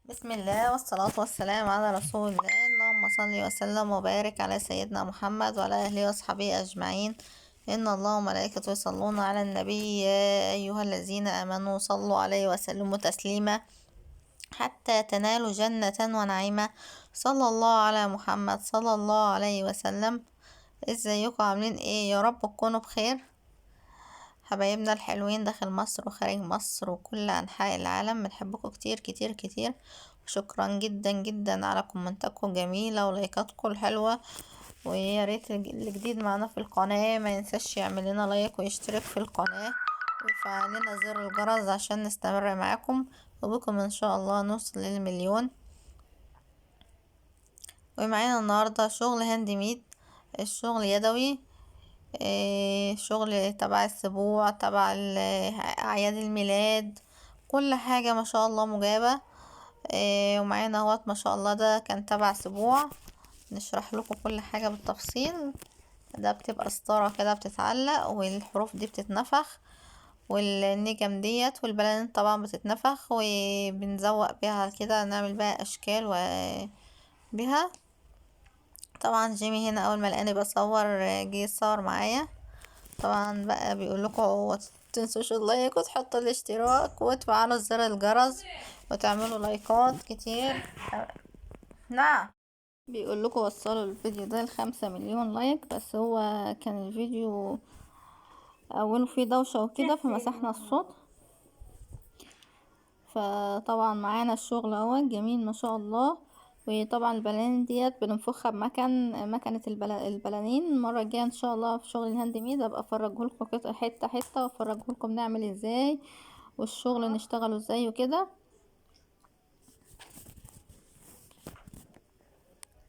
بسم الله والصلاة والسلام على رسول الله. اللهم صل وسلم وبارك على سيدنا محمد وعلى أهله وأصحابه أجمعين. إن الله وملائكته يصلون على النبي يا أيها الذين آمنوا صلوا عليه وسلموا تسليما حتى تنالوا جنة ونعيما. صلى الله على محمد صلى الله عليه وسلم. ازيكم عاملين ايه؟ يا رب تكونوا بخير. حبايبنا الحلوين داخل مصر وخارج مصر وكل أنحاء العالم، بنحبكم كتير كتير كتير. شكرا جدا جدا على كومنتاتكم الجميلة ولايكاتكم الحلوة. ويا ريت اللي جديد معانا في القناة ما ينساش يعمل لنا لايك ويشترك في القناة ويفعل لنا زر الجرس عشان نستمر معاكم، وبكم ان شاء الله نوصل للمليون. ومعانا النهاردة شغل هاند ميد، الشغل يدوي. شغل تبع السبوع، تبع أعياد الميلاد، كل حاجة ما شاء الله مجابة. ومعانا اهوت ما شاء الله، ده كان تبع سبوع. نشرح لكم كل حاجة بالتفصيل. ده بتبقى ستارة كده بتتعلق، والحروف دي بتتنفخ، والنجم ديت والبلالين طبعا بتتنفخ، وبنزوق بيها كده، نعمل بيها أشكال بها. طبعا جيمي هنا أول ما لقاني بصور جه يتصور معايا. طبعا بقى بيقول لكم متنسوش اللايك وتحطوا الاشتراك وتفعلوا زر الجرس وتعملوا لايكات كتير. نعم، بيقول لكم وصلوا الفيديو ده ل5 مليون لايك. بس هو كان الفيديو اوله فيه دوشة وكده فمسحنا الصوت. فطبعا معانا الشغل اهو جميل ما شاء الله. وطبعا البلانين ديت بننفخها مكنة البلانين. المرة الجاية ان شاء الله في شغل الهاند ميد ابقى افرجهولكم كده حتة حتة، وافرجهولكم نعمل ازاي والشغل نشتغله ازاي وكده.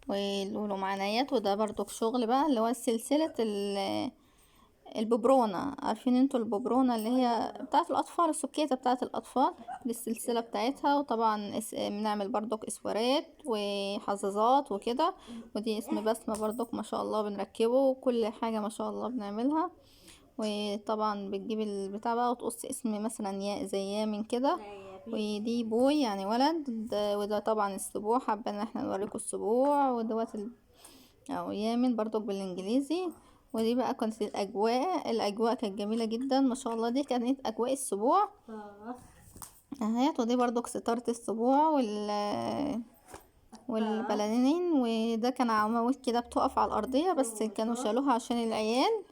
واللولو معنايات، وده برضو شغل بقى اللي هو سلسلة الببرونة. عارفين انتوا الببرونة اللي هي بتاعت الأطفال، السكيتة بتاعت الأطفال، دي السلسلة بتاعتها. وطبعا بنعمل برضك اسوارات وحظاظات وكده. ودي اسم بسمة برضك ما شاء الله بنركبه، وكل حاجة ما شاء الله بنعملها. وطبعا بتجيب البتاع بقى وتقص اسم مثلا ياء زي يامن كده. ودي بوي يعني ولد. وده طبعا السبوع، حابة ان احنا نوريكم السبوع. ودوت او يامن برضو بالانجليزي. ودي بقى كانت الاجواء كانت جميله جدا ما شاء الله. دي كانت اجواء السبوع اهيت. ودي برضو ستاره السبوع والبلالين. وده كان عوامل كده بتقف على الارضيه، بس كانوا شالوها عشان العيال.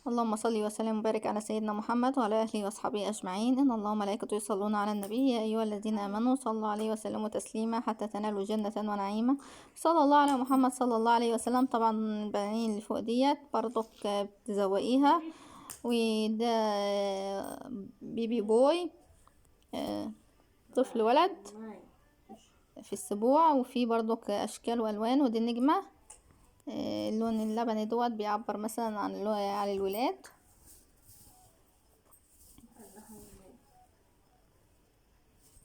اللهم صل وسلم وبارك على سيدنا محمد وعلى اله واصحابه اجمعين. ان الله وملائكته يصلون على النبي يا ايها الذين امنوا صلوا عليه وسلموا تسليما حتى تنالوا جنة ونعيما. صلى الله على محمد صلى الله عليه وسلم. طبعا البنانين اللي فوق ديت برضك بتزوقيها. وده بيبي بوي، طفل ولد في السبوع. وفي برضك اشكال والوان. ودي النجمة، اللون اللبني دوت بيعبر مثلا عن الولاد.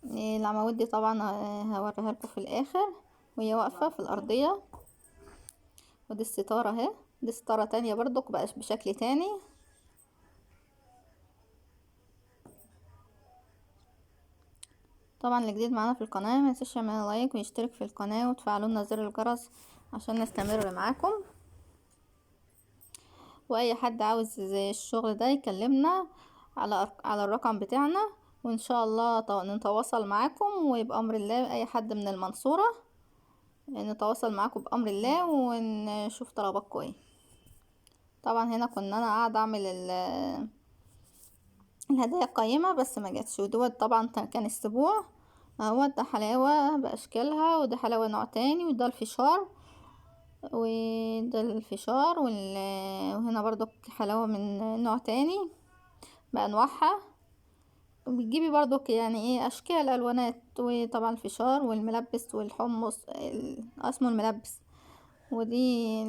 العواميد دي طبعا هوريها لكم في الاخر وهي واقفه في الارضيه. ودي الستاره اهي. دي ستاره تانية برضك بقى بشكل تاني. طبعا اللي جديد معانا في القناه ما ينساش يعمل لايك ويشترك في القناه وتفعلوا لنا زر الجرس عشان نستمر معاكم. واي حد عاوز زي الشغل ده يكلمنا على الرقم بتاعنا، وان شاء الله نتواصل معاكم. ويبقى امر الله اي حد من المنصوره نتواصل معاكم بامر الله ونشوف طلباتكم ايه. طبعا هنا كنا انا قاعده اعمل الهدايا القيمة بس ما جاتش. ودوت طبعا كان السبوع اهو. ده حلاوة بأشكالها، وده حلاوة نوع تاني، وده الفشار. وده الفشار وهنا برضو حلاوة من نوع تاني بأنواعها. بتجيبي برضو يعني ايه أشكال ألوانات. وطبعا الفشار والملبس والحمص اسمه الملبس. ودي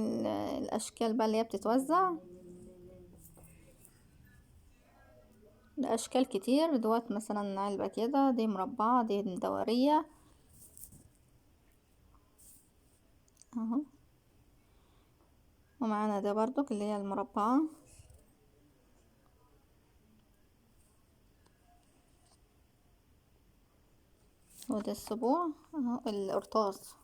الأشكال بقى اللي هي بتتوزع. اشكال كتير دوت، مثلا علبة كده، دي مربعة، دي دورية اهو. ومعانا ده برضك اللي هي المربعة. وده السبوع اهو القرطاس.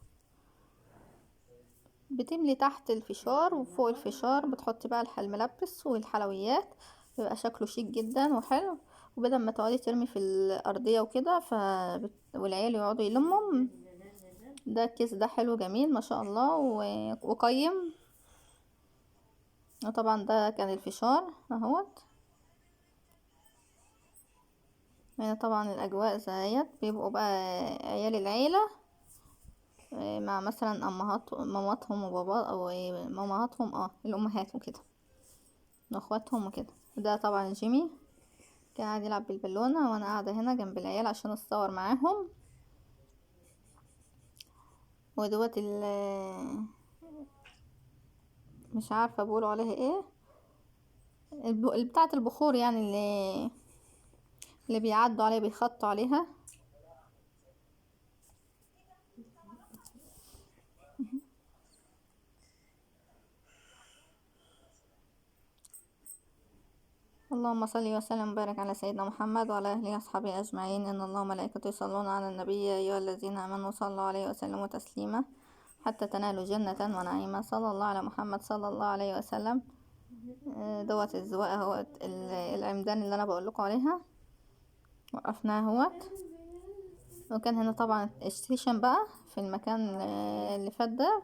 بتملي تحت الفشار وفوق الفشار بتحطي بقى الملبس والحلويات، بيبقى شكله شيك جدا وحلو. وبدل ما تقعدي ترمي في الارضيه وكده والعيال يقعدوا يلموا، ده الكيس ده حلو جميل ما شاء الله وقيم. وطبعا ده كان الفشار اهوت. هنا طبعا الاجواء زيت بيبقوا بقى عيال العيله مع مثلا ماماتهم وبابا او ماماتهم الامهات وكده واخواتهم وكده. ده طبعا جيمي كان قاعد يلعب بالبالونه وانا قاعده هنا جنب العيال عشان اتصور معاهم. ودوت مش عارفه بيقولوا عليها ايه، بتاعه البخور يعني اللي بيعدوا عليها بيخطوا عليها. اللهم صل وسلم وبارك على سيدنا محمد وعلى اله وصحبه اجمعين. ان الله وملائكته يصلون على النبي يا ايها الذين امنوا صلوا عليه وسلموا تسليما حتى تنالوا جنة ونعيما. صلى الله على محمد صلى الله عليه وسلم. دوت الزواق اهوت العمدان اللي انا بقول لكم عليها وقفناها اهوت. وكان هنا طبعا السيشن بقى في المكان اللي فات ده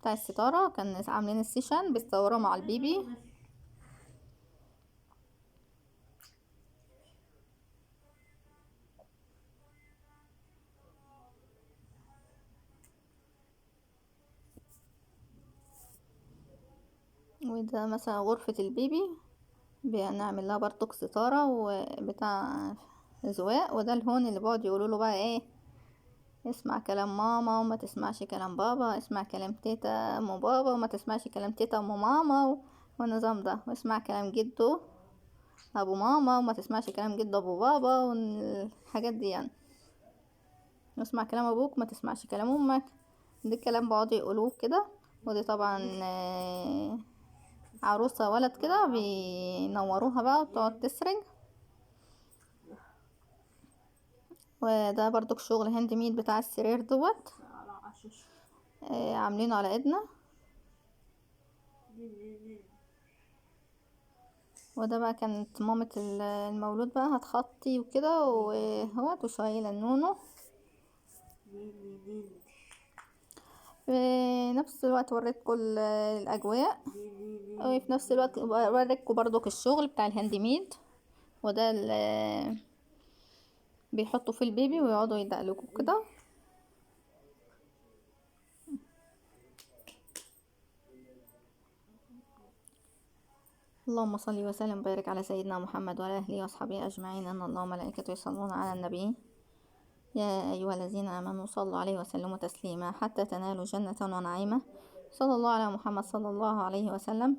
بتاع الستارة، كان عاملين السيشن بيصوروا مع البيبي. وده مثلا غرفة البيبي بنعمل لها برضك ستارة وبتاع زواق. وده الهون اللي بيقعد يقولوا له بقى ايه، اسمع كلام ماما وما تسمعش كلام بابا، اسمع كلام تيتا ام بابا وما تسمعش كلام تيتا ام ماما والنظام ده، واسمع كلام جده ابو ماما وما تسمعش كلام جده ابو بابا والحاجات دي يعني، واسمع كلام ابوك ما تسمعش كلام امك. ده الكلام بيقعدوا يقولوه كده. ودي طبعا عروسة ولد كده بينوروها بقى وتقعد تسرج. وده برضك شغل هاند ميد بتاع السرير دوت عاملينه على ايدنا. وده بقى كانت مامة المولود بقى هتخطي وكده وهوت وشايلة النونو. في نفس الوقت وريتكم الاجواء، وفي نفس الوقت وريتكم برضك الشغل بتاع الهاند ميد. وده بيحطوا فيه البيبي ويقعدوا يدقلقوا كده. اللهم صل وسلم وبارك على سيدنا محمد وعلى اله واصحابه اجمعين. ان الله وملائكته يصلون على النبي يا ايها الذين امنوا صلوا عليه وسلموا تسليما حتى تنالوا جنة ونعيمة. صلى الله على محمد صلى الله عليه وسلم.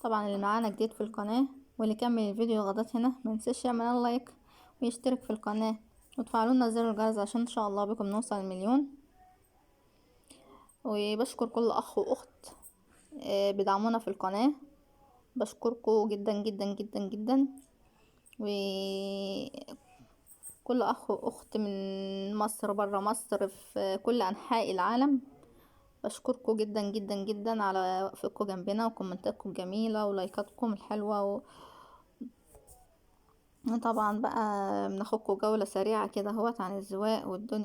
طبعا اللي معانا جديد في القناة واللي كمل الفيديو لغاية هنا منسيش يعمل لايك ويشترك في القناة وتفعلوا لنا زر الجرس عشان ان شاء الله بكم نوصل المليون. وبشكر كل اخ واخت بدعمونا في القناة، بشكركم جدا جدا جدا جدا. وكل اخ واخت من مصر برا مصر في كل انحاء العالم بشكركم جدا جدا جدا على وقفكم جنبنا وكومنتاتكم الجميلة ولايكاتكم الحلوة طبعا بقى بناخدكم جولة سريعة كده هوت عن الزواق والدنيا.